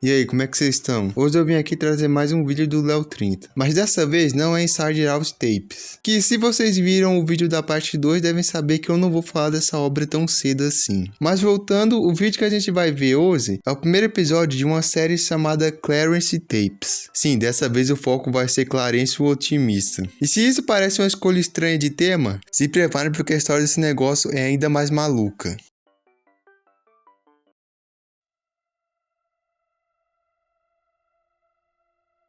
E aí, como é que vocês estão? Hoje eu vim aqui trazer mais um vídeo do Léo 30, mas dessa vez não é Inside Out Tapes, que se vocês viram o vídeo da parte 2 devem saber que eu não vou falar dessa obra tão cedo assim. Mas voltando, o vídeo que a gente vai ver hoje é o primeiro episódio de uma série chamada Clarence Tapes. Sim, dessa vez o foco vai ser Clarence o Otimista. E se isso parece uma escolha estranha de tema, se preparem porque a história desse negócio é ainda mais maluca.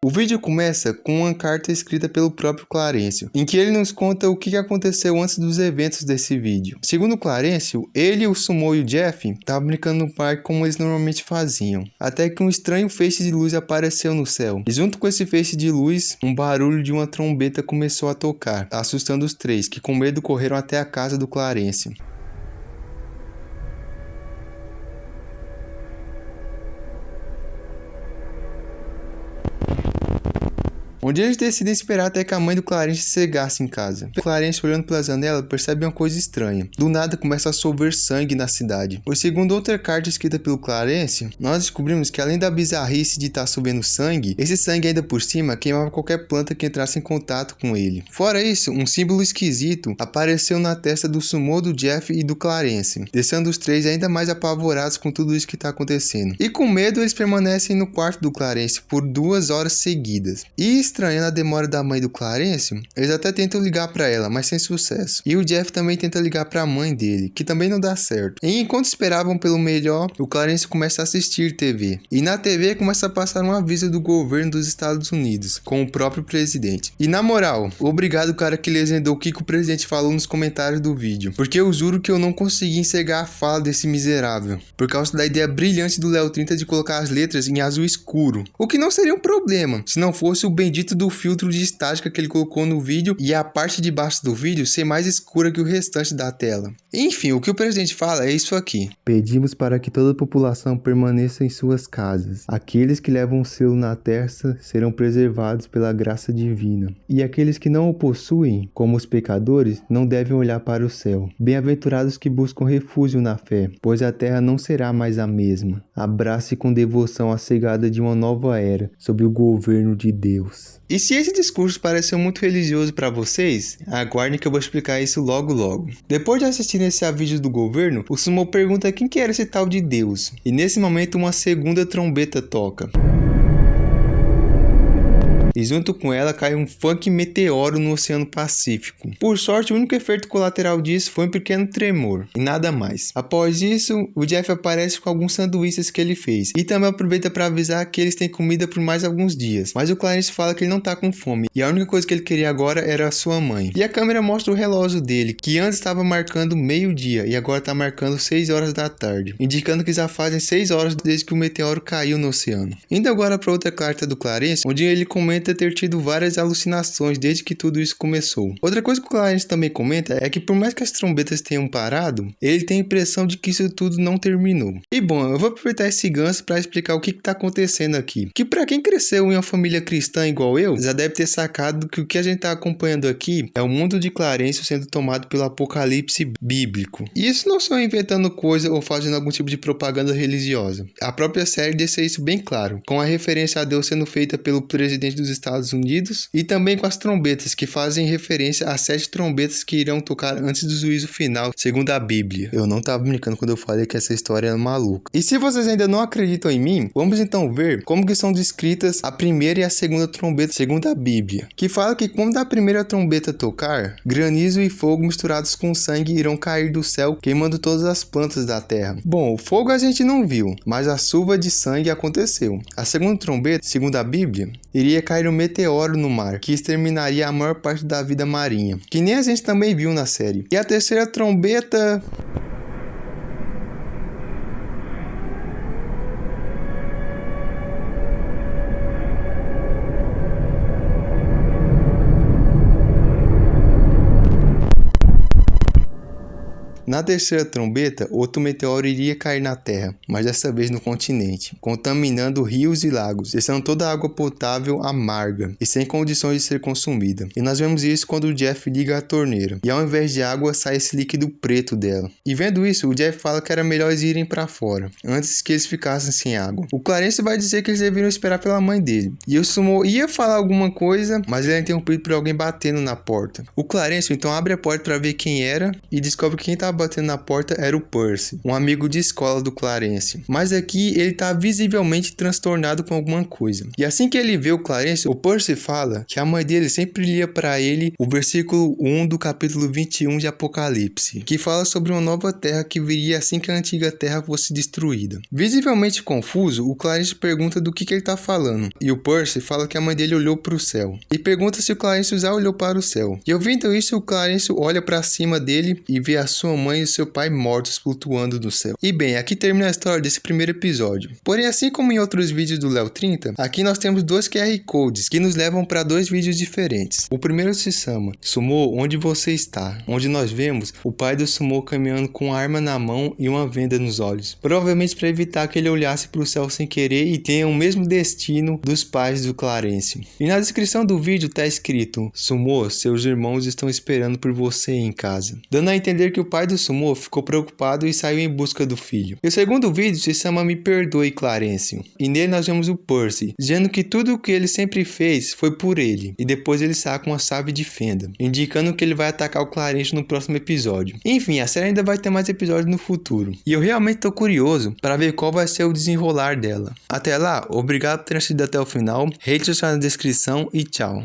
O vídeo começa com uma carta escrita pelo próprio Clarence, em que ele nos conta o que aconteceu antes dos eventos desse vídeo. Segundo Clarence, ele, o Sumo e o Jeff estavam brincando no parque como eles normalmente faziam, até que um estranho feixe de luz apareceu no céu. E junto com esse feixe de luz, um barulho de uma trombeta começou a tocar, assustando os três, que com medo correram até a casa do Clarence. Onde eles decidem esperar até que a mãe do Clarence chegasse em casa. Clarence, olhando pela janela, percebe uma coisa estranha. Do nada começa a chover sangue na cidade. Pois segundo outra carta escrita pelo Clarence, nós descobrimos que além da bizarrice de estar chovendo sangue, esse sangue ainda por cima queimava qualquer planta que entrasse em contato com ele. Fora isso, um símbolo esquisito apareceu na testa do Sumo, do Jeff e do Clarence, deixando os três ainda mais apavorados com tudo isso que está acontecendo. E com medo eles permanecem no quarto do Clarence por 2 horas seguidas. E estranhando a demora da mãe do Clarence, eles até tentam ligar para ela, mas sem sucesso. E o Jeff também tenta ligar para a mãe dele, que também não dá certo. E enquanto esperavam pelo melhor, o Clarence começa a assistir TV. E na TV começa a passar um aviso do governo dos Estados Unidos, com o próprio presidente. E na moral, obrigado cara que legendou o que o presidente falou nos comentários do vídeo, porque eu juro que eu não consegui enxergar a fala desse miserável, por causa da ideia brilhante do Léo 30 de colocar as letras em azul escuro. O que não seria um problema, se não fosse o bendito do filtro de estática que ele colocou no vídeo e a parte de baixo do vídeo ser mais escura que o restante da tela. Enfim, o que o presidente fala é isso aqui. Pedimos para que toda a população permaneça em suas casas. Aqueles que levam o selo na testa serão preservados pela graça divina. E aqueles que não o possuem, como os pecadores, não devem olhar para o céu. Bem-aventurados que buscam refúgio na fé, pois a terra não será mais a mesma. Abrace com devoção a chegada de uma nova era sob o governo de Deus. E se esse discurso pareceu muito religioso para vocês, aguardem que eu vou explicar isso logo. Depois de assistir esse vídeo do governo, o Sumo pergunta quem que era esse tal de Deus. E nesse momento uma segunda trombeta toca. E junto com ela cai um funk meteoro no Oceano Pacífico. Por sorte, o único efeito colateral disso foi um pequeno tremor, e nada mais. Após isso, o Jeff aparece com alguns sanduíches que ele fez, e também aproveita para avisar que eles têm comida por mais alguns dias. Mas o Clarence fala que ele não tá com fome, e a única coisa que ele queria agora era a sua mãe. E a câmera mostra o relógio dele, que antes estava marcando meio-dia, e agora está marcando 6 horas da tarde, indicando que já fazem 6 horas desde que o meteoro caiu no oceano. Indo agora para outra carta do Clarence, onde ele comenta ter tido várias alucinações desde que tudo isso começou. Outra coisa que o Clarence também comenta é que por mais que as trombetas tenham parado, ele tem a impressão de que isso tudo não terminou. E bom, eu vou aproveitar esse gancho para explicar o que está acontecendo aqui. Que para quem cresceu em uma família cristã igual eu, já deve ter sacado que o que a gente está acompanhando aqui é o mundo de Clarence sendo tomado pelo apocalipse bíblico. E isso não só inventando coisa ou fazendo algum tipo de propaganda religiosa. A própria série deixa isso bem claro, com a referência a Deus sendo feita pelo presidente dos Estados Unidos e também com as trombetas que fazem referência às 7 trombetas que irão tocar antes do juízo final, segundo a Bíblia. Eu não tava brincando quando eu falei que essa história é maluca. E se vocês ainda não acreditam em mim, vamos então ver como que são descritas a primeira e a segunda trombeta segundo a Bíblia, que fala que quando a primeira trombeta tocar, granizo e fogo misturados com sangue irão cair do céu, queimando todas as plantas da terra. Bom, o fogo a gente não viu, mas a chuva de sangue aconteceu. A segunda trombeta, segundo a Bíblia, iria cair um meteoro no mar, que exterminaria a maior parte da vida marinha, que nem a gente também viu na série. E a terceira trombeta... Na terceira trombeta, outro meteoro iria cair na Terra, mas dessa vez no continente, contaminando rios e lagos, deixando toda a água potável amarga e sem condições de ser consumida. E nós vemos isso quando o Jeff liga a torneira, e ao invés de água sai esse líquido preto dela. E vendo isso, o Jeff fala que era melhor eles irem para fora, antes que eles ficassem sem água. O Clarence vai dizer que eles deveriam esperar pela mãe dele, e o Sumo ia falar alguma coisa, mas ele é interrompido por alguém batendo na porta. O Clarence então abre a porta para ver quem era e descobre que quem estava batendo na porta era o Percy, um amigo de escola do Clarence. Mas aqui ele está visivelmente transtornado com alguma coisa. E assim que ele vê o Clarence, o Percy fala que a mãe dele sempre lia para ele o versículo 1 do capítulo 21 de Apocalipse, que fala sobre uma nova terra que viria assim que a antiga terra fosse destruída. Visivelmente confuso, o Clarence pergunta do que ele está falando, e o Percy fala que a mãe dele olhou para o céu, e pergunta se o Clarence já olhou para o céu. E ouvindo isso, o Clarence olha para cima dele e vê a sua mãe e o seu pai mortos flutuando no céu. E bem, aqui termina a história desse primeiro episódio. Porém, assim como em outros vídeos do Léo 30, aqui nós temos dois QR Codes que nos levam para dois vídeos diferentes. O primeiro se chama Sumo, onde você está? Onde nós vemos o pai do Sumo caminhando com a arma na mão e uma venda nos olhos, provavelmente para evitar que ele olhasse para o céu sem querer e tenha o mesmo destino dos pais do Clarence. E na descrição do vídeo está escrito: Sumo, seus irmãos estão esperando por você em casa, dando a entender que o pai do Sumo ficou preocupado e saiu em busca do filho. E o segundo vídeo se chama Me Perdoe, Clarence, e nele nós vemos o Percy dizendo que tudo o que ele sempre fez foi por ele, e depois ele saca uma chave de fenda, indicando que ele vai atacar o Clarence no próximo episódio. Enfim, a série ainda vai ter mais episódios no futuro, e eu realmente tô curioso para ver qual vai ser o desenrolar dela. Até lá, obrigado por ter assistido até o final, hate está na descrição e tchau.